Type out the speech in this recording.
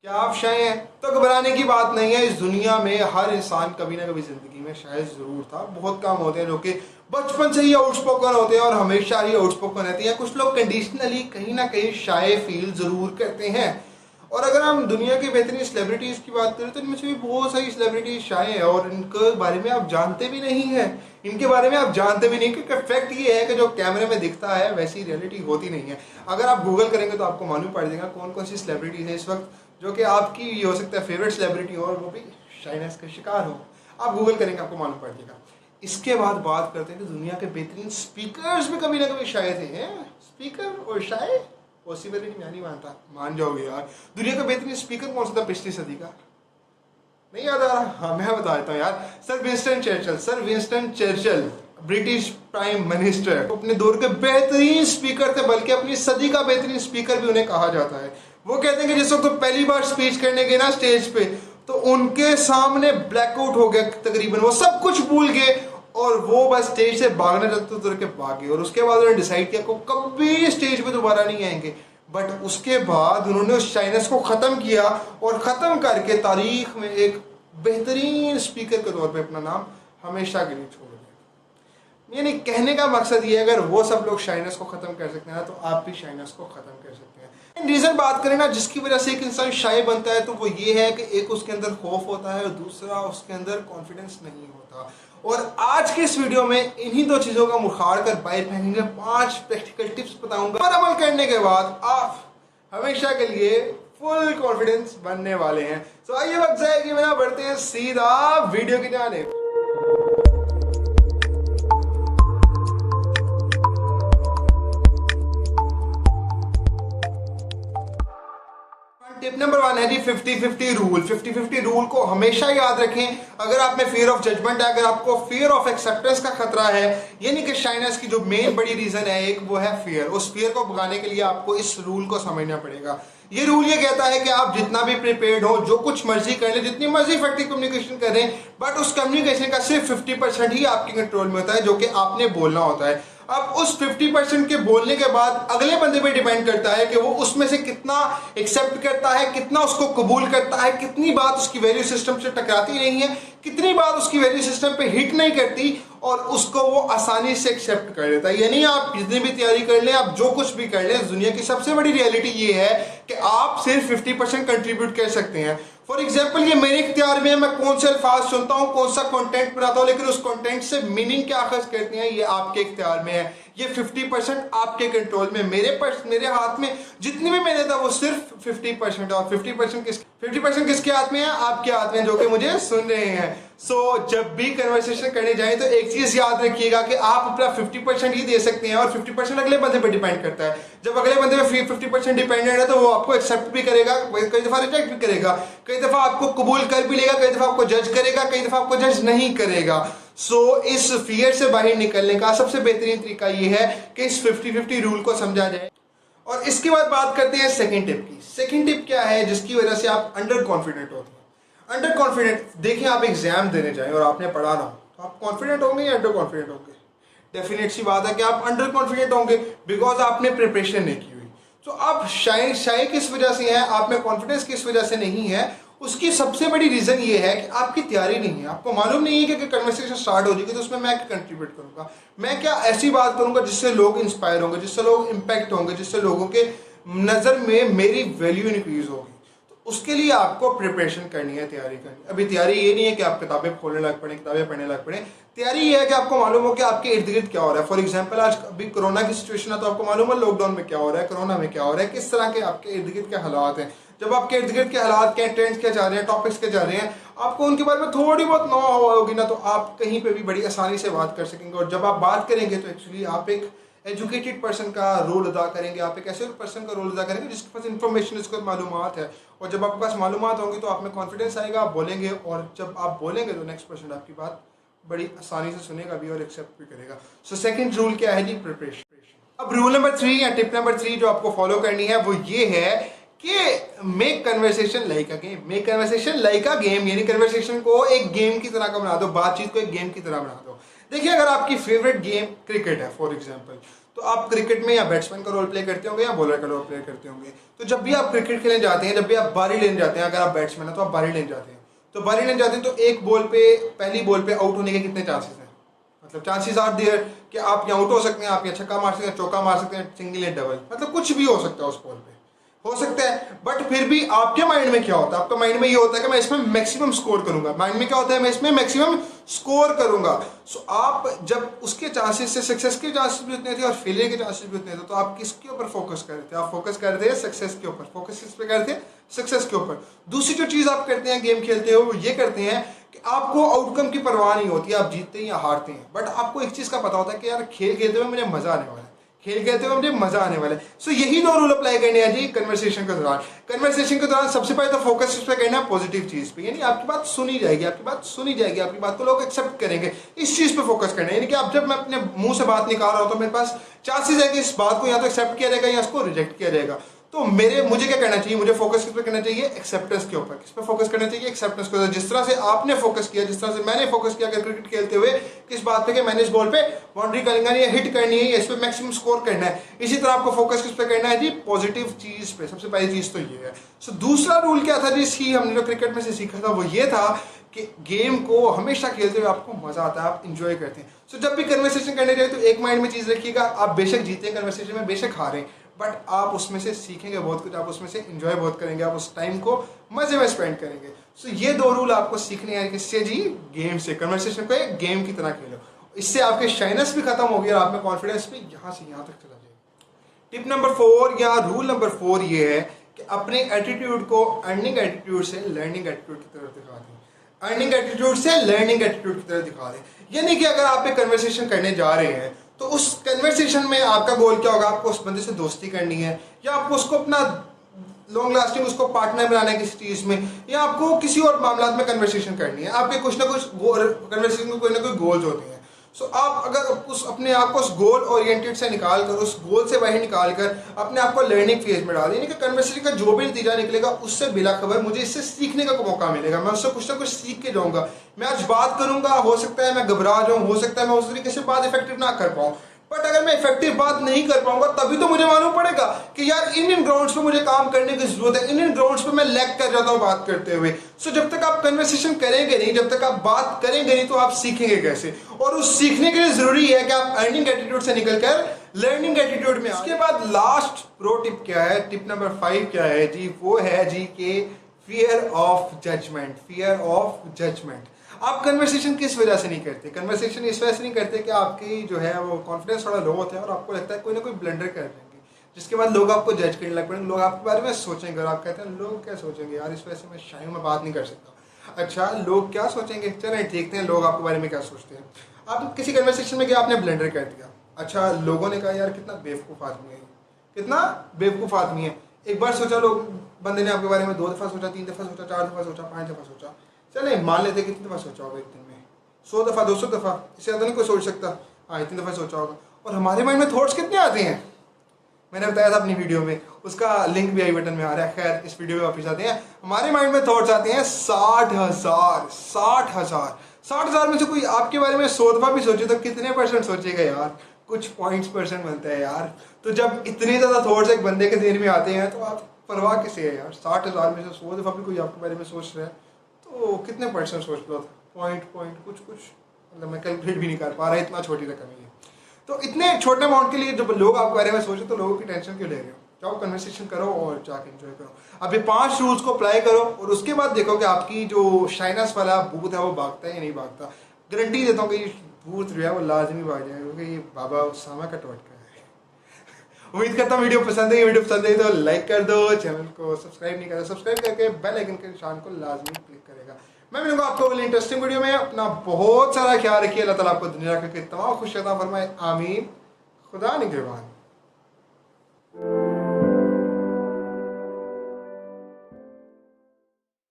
क्या आप शाय हैं? तो घबराने की बात नहीं है। इस दुनिया में हर इंसान कभी ना कभी जिंदगी में शायद जरूर था। बहुत कम होते हैं जो कि बचपन से ही आउटस्पोकन होते हैं और हमेशा ही आउटस्पोकन रहते हैं। कुछ लोग कंडीशनली कहीं ना कहीं शाय फील जरूर करते हैं। और अगर हम दुनिया के बेहतरीन सेलिब्रिटीज़ की बात करें तो इनमें से भी बहुत सारी सेलिब्रिटीज शाये हैं और इनके बारे में आप जानते भी नहीं हैं। इनके बारे में आप जानते भी नहीं, क्योंकि फैक्ट ये है कि जो कैमरे में दिखता है वैसी रियलिटी होती नहीं है। अगर आप गूगल करेंगे तो आपको मालूम पड़ जाएगा कौन कौन सी सेलिब्रिटीज़ है इस वक्त जो कि आपकी ये हो सकता है फेवरेट सेलिब्रिटी हो और वो भी शाइनेस का शिकार हो। आप गूगल करेंगे आपको मालूम पड़ जाएगा। इसके बाद बात करते हैं कि दुनिया के बेहतरीन स्पीकर्स भी कभी ना कभी शाये थे। स्पीकर और शाये पॉसिबिलिटी मैं नहीं मानता, मान जाओगे यार। दुनिया का बेहतरीन स्पीकर कौन सा था पिछली सदी का? नहीं याद आ रहा? हाँ मैं बता देता हूँ यार। Sir Winston Churchill British prime minister अपने दौर के बेहतरीन स्पीकर थे, बल्कि अपनी सदी का बेहतरीन स्पीकर भी उन्हें कहा जाता है। वो कहते हैं कि जिस वक्त तो पहली बार स्पीच करने गए ना स्टेज पे, तो उनके सामने ब्लैकआउट हो गया तकरीबन, वो सब कुछ भूल गए और वो बस स्टेज से भागना चाहते तुर के भागे। और उसके बाद उन्होंने डिसाइड किया कि कभी स्टेज पे दोबारा नहीं आएंगे। बट उसके बाद उन्होंने उस शाइनेस को ख़त्म किया और ख़त्म करके तारीख में एक बेहतरीन स्पीकर के तौर पे अपना नाम हमेशा के लिए छोड़ दिया। यानी कहने का मकसद ये है, अगर वो सब लोग शाइनेस को ख़त्म कर सकते हैं ना, तो आप भी शाइनेस को ख़त्म कर सकते हैं। रीज़न बात करें ना जिसकी वजह से एक इंसान शाय बनता है, तो वो ये है कि एक उसके अंदर खौफ होता है और दूसरा उसके अंदर कॉन्फिडेंस नहीं होता। और आज के इस वीडियो में इन्हीं दो चीज़ों का मुखार कर बाहर फेंकेंगे। 5 प्रैक्टिकल टिप्स बताऊंगा और अमल करने के बाद आप हमेशा के लिए फुल कॉन्फिडेंस बनने वाले हैं। तो आइए वक्त जाए कि बिना बढ़ते हैं सीधा वीडियो की जानिब। टिप नंबर 1 है जी 50-50 रूल। 50-50 रूल को हमेशा याद रखें। अगर आप में फियर ऑफ जजमेंट है, अगर आपको फियर ऑफ एक्सेप्टेंस का खतरा है, यानी कि शाइनेस की जो मेन बड़ी रीजन है एक वो है फियर। उस फियर को भगाने के लिए आपको इस रूल को समझना पड़ेगा। ये रूल ये कहता है कि आप जितना भी प्रिपेयर्ड हो, जो कुछ मर्जी कर ले, जितनी मर्जी इफेक्टिव कम्युनिकेशन करें, बट उस कम्युनिकेशन का सिर्फ 50% ही आपके कंट्रोल में होता है, जो कि आपने बोलना होता है। अब उस 50% के बोलने के बाद अगले बंदे पे डिपेंड करता है कि वो उसमें से कितना एक्सेप्ट करता है, कितना उसको कबूल करता है, कितनी बात उसकी वैल्यू सिस्टम से टकराती नहीं है, कितनी बात उसकी वैल्यू सिस्टम पे हिट नहीं करती और उसको वो आसानी से एक्सेप्ट कर लेता है। यानी आप जितनी भी तैयारी कर लें, आप जो कुछ भी कर लें, दुनिया की सबसे बड़ी रियलिटी ये है कि आप सिर्फ 50% कंट्रीब्यूट कर सकते हैं। फॉर एग्जाम्पल ये मेरे इख्तियार में है, मैं कौन से अल्फाज सुनता हूँ, कौन सा कंटेंट बनाता हूँ, लेकिन उस कंटेंट से मीनिंग क्या अखज़ करते हैं ये आपके इख्तियार में है। ये 50% आपके कंट्रोल में। मेरे हाथ में जितनी भी मेहनत है वो सिर्फ 50% है। और 50% किसके हाथ में है? आपके हाथ में, जो कि मुझे सुन रहे हैं। सो जब भी कन्वर्सेशन करने जाएं तो एक चीज याद रखिएगा कि आप अपना 50% ही दे सकते हैं और 50% अगले बंदे पे डिपेंड करता है। जब अगले बंदे पे 50% डिपेंडेंट है तो वो आपको एक्सेप्ट भी करेगा, कई दफा रिजेक्ट भी करेगा, कई दफा आपको कबूल कर भी लेगा, कई दफा आपको जज करेगा, कई दफा आपको जज नहीं करेगा। सो इस फियर से बाहर निकलने का सबसे बेहतरीन तरीका ये है कि इस 50-50 रूल को समझा जाए। और इसके बाद बात करते हैं सेकंड टिप की। सेकंड टिप क्या है जिसकी वजह से आप अंडर कॉन्फिडेंट होते हैं? अंडर कॉन्फिडेंट, देखिए आप एग्जाम देने जाएं और आपने पढ़ा ना हो तो आप कॉन्फिडेंट होंगे या अंडर कॉन्फिडेंट होंगे? डेफिनेट सी बात है कि आप अंडर कॉन्फिडेंट होंगे, बिकॉज आपने प्रिपरेशन नहीं की हुई। तो आप शाय किस वजह से है, आप में कॉन्फिडेंस किस वजह से नहीं है? उसकी सबसे बड़ी रीजन ये है कि आपकी तैयारी नहीं है। आपको मालूम नहीं है कि कन्वर्सेशन स्टार्ट हो जाएगी तो उसमें मैं क्या कंट्रीब्यूट करूंगा, मैं क्या ऐसी बात करूंगा जिससे लोग इंस्पायर होंगे, जिससे लोग इंपैक्ट होंगे, जिससे लोगों के नज़र में मेरी वैल्यू इंक्रीज होगी। तो उसके लिए आपको प्रिपरेशन करनी है, तैयारी करनी। अभी तैयारी ये नहीं है कि आप किताबें खोलने लग पड़े, किताबें पढ़ने लग पड़े। तैयारी ये है कि आपको मालूम हो कि आपके इर्द गिर्द क्या हो रहा है। फॉर एग्जाम्पल आज अभी कोरोना की सिचुएशन है तो आपको मालूम है लॉकडाउन में क्या हो रहा है, कोरोना में क्या हो रहा है, किस तरह के आपके इर्द गिर्द के हालात हैं। जब आपके इर्द गिर्द के हालात क्या, ट्रेंड्स क्या जा रहे हैं, टॉपिक्स क्या जा रहे हैं, आपको उनके बारे में थोड़ी बहुत नॉलेज होगी ना, तो आप कहीं पे भी बड़ी आसानी से बात कर सकेंगे। और जब आप बात करेंगे तो एक्चुअली आप एक एजुकेटेड पर्सन का रोल अदा करेंगे, आप एक ऐसे पर्सन का रोल अदा करेंगे जिसके पास इंफॉर्मेशन, जिसको मालूमात है। और जब आपके पास मालूमात होंगी तो आप में कॉन्फिडेंस आएगा, आप बोलेंगे। और जब आप बोलेंगे तो नेक्स्ट पर्सन आपकी बात बड़ी आसानी से सुनेगा भी और एक्सेप्ट भी करेगा। सो सेकंड रूल क्या है जी? प्रिपरेशन। अब रूल नंबर 3 या टिप नंबर 3 जो आपको फॉलो करनी है वो ये है कि make conversation like a game. Make conversation like a game, यानी कन्वर्सेशन को एक गेम की तरह का बना दो, बातचीत को एक गेम की तरह बना दो। देखिए अगर आपकी फेवरेट गेम क्रिकेट है फॉर एग्जांपल, तो आप क्रिकेट में या बैट्समैन का रोल प्ले करते होंगे या बॉलर का रोल प्ले करते होंगे। तो जब भी आप क्रिकेट खेलने जाते हैं, जब भी आप बारी लेने जाते हैं, अगर आप बैट्समैन हैं तो आप बारी लेने जाते हैं, तो बारी लेने जाते हैं तो एक बॉल पे, पहली बॉल पे आउट होने के कितने चांसेस हैं, मतलब चांसेस आर देयर कि आप यहाँ आउट हो सकते हैं, आप यहाँ छक्का मार सकते हैं, चौका मार सकते हैं, सिंगल या डबल, मतलब कुछ भी हो सकता है उस बॉल पे, हो सकता है। बट फिर भी आपके माइंड में क्या होता है, आपका माइंड में ये होता है कि मैं इसमें मैक्सिमम स्कोर करूंगा, माइंड में क्या होता है, मैं इसमें मैक्सिमम स्कोर करूंगा। सो आप जब उसके चांसेस से, सक्सेस के चांसेस भी उतने थे और फेलियर के चांसेस भी उतने थे, तो आप किसके ऊपर फोकस कर रहे थे, आप फोकस कर रहे थे सक्सेस के ऊपर, फोकस किस पे करते हैं, सक्सेस के ऊपर। दूसरी जो चीज आप करते हैं गेम खेलते हो, वो ये करते हैं कि आपको आउटकम की परवाह नहीं होती, आप जीतते हैं या हारते हैं, बट आपको एक चीज का पता होता है कि यार खेल खेलते हुए मुझे मजा आने वाला है, खेल खेलते हुए मुझे मजा आने वाला है। सो यही दो रूल अप्लाई करने हैं जी कन्वर्सेशन के दौरान। कन्वर्सेशन के दौरान सबसे पहले तो फोकस इस पे करना है पॉजिटिव चीज पे, यानी आपकी बात सुनी जाएगी, आपकी बात सुनी जाएगी, आपकी बात को लोग एक्सेप्ट करेंगे, इस चीज पे फोकस करना है। यानी कि अब जब मैं अपने मुंह से बात निकाल रहा हूं तो मेरे पास चांसेस है कि इस बात को या तो एक्सेप्ट किया जाएगा या इसको रिजेक्ट किया जाएगा। तो मुझे क्या करना चाहिए, मुझे फोकस किस पे करना चाहिए, एक्सेप्टेंस के ऊपर। किस पे फोकस करना चाहिए, एक्सेप्टेंस के ऊपर। जिस तरह से आपने फोकस किया, जिस तरह से मैंने फोकस किया क्रिकेट खेलते हुए, किस बात पे कि मैंने इस बॉल पे बाउंड्री करनी है, हिट करनी है, इस पे मैक्सिमम स्कोर करना है, इसी तरह आपको फोकस किस पे करना है जी, पॉजिटिव चीज पे। सबसे पहली चीज तो ये है। सो दूसरा रूल क्या था जिसकी हमने जो क्रिकेट में से सीखा था, वो ये था कि गेम को हमेशा खेलते हुए आपको मजा आता है, आप इंजॉय करते हैं। सो जब भी कन्वर्सेशन करने जाए तो एक माइंड में चीज रखिएगा, आप बेशक जीते कन्वर्सेशन में, बेशक हारें, बट आप उसमें से सीखेंगे बहुत कुछ, आप उसमें से एंजॉय बहुत करेंगे, आप उस टाइम को मजे में स्पेंड करेंगे। सो ये दो रूल आपको सीखने हैं किससे जी, गेम से। कन्वर्सेशन को एक गेम की तरह खेलो, इससे आपके शाइनेस भी खत्म होगी और आप में कॉन्फिडेंस भी यहाँ से यहाँ तक चला जाएगा। टिप नंबर 4 या रूल नंबर 4 ये है कि अपने एटीट्यूड को अर्निंग एटीट्यूड से लर्निंग एटीट्यूड की तरफ दिखा दें। अर्निंग एटीट्यूड से लर्निंग एटीट्यूड की तरफ दिखा दें, यानी कि अगर आप एक कन्वर्सेशन करने जा रहे हैं तो उस कन्वर्सेशन में आपका गोल क्या होगा, आपको उस बंदे से दोस्ती करनी है, या आपको उसको अपना लॉन्ग लास्टिंग उसको पार्टनर बनाना है किसी चीज में, या आपको किसी और मामला में कन्वर्सेशन करनी है। आपके कुछ ना कुछ कन्वर्सेशन में कोई ना कोई गोल्स होते हैं। सो आप अगर उस अपने आप को उस गोल ओरिएंटेड से निकाल कर, उस गोल से बाहर निकाल कर अपने आप को लर्निंग फेज में डाल दें, यानी कि कन्वर्सेशन का जो भी नतीजा निकलेगा उससे बिला खबर मुझे इससे सीखने का मौका मिलेगा, मैं उससे कुछ ना कुछ सीख के जाऊंगा। मैं आज बात करूंगा, हो सकता है मैं घबरा जाऊं, हो सकता है मैं उस तरीके से बात इफेक्टिव ना कर पाऊं, बट अगर मैं इफेक्टिव बात नहीं कर पाऊंगा तभी तो मुझे मालूम पड़ेगा कि यार इन ग्राउंड्स पे मुझे काम करने की जरूरत है, इन ग्राउंड्स पे मैं लैग कर जाता हूं बात करते हुए। सो जब तक आप कन्वर्सेशन करेंगे नहीं, जब तक आप बात करेंगे नहीं, तो आप सीखेंगे कैसे? और उस सीखने के लिए जरूरी है कि आप अर्निंग एटीट्यूड से निकलकर लर्निंग एटीट्यूड में। उसके बाद लास्ट प्रो टिप क्या है, टिप नंबर 5 क्या है जी, वो है जी के fear of judgment. Fear of judgment. आप कन्वर्सेशन किस वजह से नहीं करते? कन्वर्सेशन इस वजह से नहीं करते कि आपकी जो है वो कॉन्फिडेंस थोड़ा लो होता है और आपको लगता है कोई ना कोई ब्लंडर कर देंगे, जिसके बाद लोग आपको जज करने लग पड़ेंगे, लोग आपके बारे में सोचेंगे और आप कहते हैं लोग क्या सोचेंगे यार, इस वजह से मैं शायद में बात नहीं कर सकता। अच्छा, लोग क्या सोचेंगे, चलें देखते हैं लोग आपके बारे में क्या सोचते हैं। आप किसी कन्वर्सेशन में गया, आपने ब्लंडर कर दिया, अच्छा लोगों ने कहा यार कितना बेवकूफ़ आदमी है, कितना बेवकूफ़ आदमी है। एक बार सोचा, लोग बंदे ने आपके बारे में 2 दफ़ा सोचा, 3 दफ़ा सोचा, 4 दफ़ा सोचा, 5 दफ़ा सोचा, चले मान लेते कितनी दफ़ा सोचा होगा एक दिन में, 100 दफ़ा, 200 दफ़ा, इससे ज़्यादा नहीं कोई सोच सकता। हाँ, इतनी दफ़ा सोचा होगा। और हमारे माइंड में थॉट्स कितने आते हैं, मैंने बताया था अपनी वीडियो में, उसका लिंक भी आई बटन में आ रहा है। खैर, इस वीडियो में वापस आते हैं। हमारे माइंड में थॉट्स आते हैं 60,000। 60,000 में से कोई आपके बारे में 100 दफ़ा भी सोचे तो कितने परसेंट सोचेगा यार? कुछ पॉइंट्स परसेंट बनता है यार। तो जब इतने ज़्यादा थॉट्स एक बंदे के दिल में आते हैं तो आप परवाह किसे है यार? 60,000 में से 100 दफ़ा भी कोई आपके बारे में सोच रहा है तो कितने परसेंट सोच लो? पॉइंट कुछ मतलब मैं कैलकुलेट भी नहीं कर पा रहा, इतना छोटी रकम है। तो इतने छोटे अमाउंट के लिए जब लोग आपके बारे में सोचे तो लोगों की टेंशन क्यों ले रहे हो? जाओ कन्वर्सेशन करो और जाके एंजॉय करो। अब ये 5 रूल्स को अप्लाई करो और उसके बाद देखो कि आपकी जो शाइनेस वाला भूत है वो भागता है या नहीं भागता। गारंटी देता हूँ कि ये भूत जो है वो लाजमी भाग जाएगा, क्योंकि ये बाबा उसामा का टोटका है। उम्मीद करता हूँ वीडियो पसंद है। वीडियो पसंद है तो लाइक कर दो, चैनल को सब्सक्राइब नहीं करा, सब्सक्राइब करके बेल आइकन के निशान को लाजमी क्लिक करेगा। मैं मिलूंगा आपको अगली इंटरेस्टिंग वीडियो में। अपना बहुत सारा ख्याल रखिए। अल्लाह ताला आपको दुनिया के तमाम खुशियां अता फरमाए। आमीन। खुदा निगहबान।